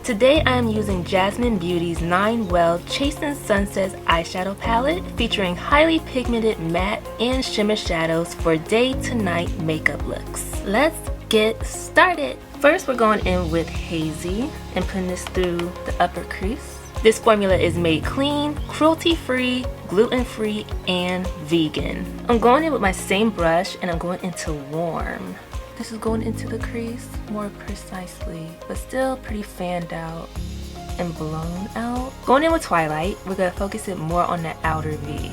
Today I am using Jazmine Beauty's 9 Well Chastened Sunsets eyeshadow palette featuring highly pigmented matte and shimmer shadows for day to night makeup looks. Let's get started. First we're going in with Hazy and putting this through the upper crease. This formula is made clean, cruelty-free, gluten-free, and vegan. I'm going in with my same brush and I'm going into Warm. This is going into the crease more precisely, but still pretty fanned out and blown out. Going in with Twilight, we're going to focus it more on the outer V.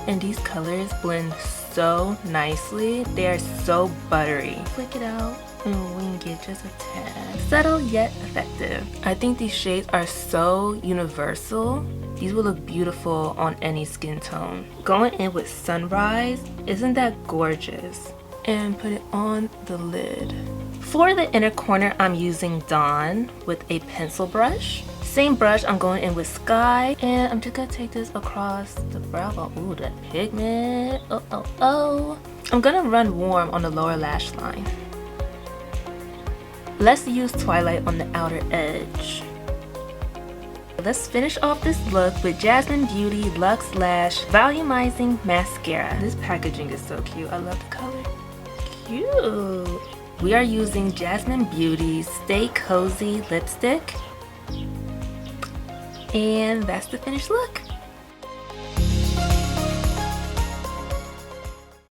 And these colors blend so nicely. They are so buttery. Flick it out and wing it just a tad. Subtle yet effective. I think these shades are so universal. These will look beautiful on any skin tone. Going in with Sunrise, isn't that gorgeous? And put it on the lid. For the inner corner, I'm using Dawn with a pencil brush. Same brush, I'm going in with Sky, and I'm just gonna take this across the brow bone. Ooh, that pigment. Oh. I'm gonna run Warm on the lower lash line. Let's use Twilight on the outer edge. Let's finish off this look with Jazmine Beauty Luxe Lash Volumizing Mascara. This packaging is so cute. I love the color. Cute. We are using Jazmine Beauty's Stay Cozy lipstick. And that's the finished look.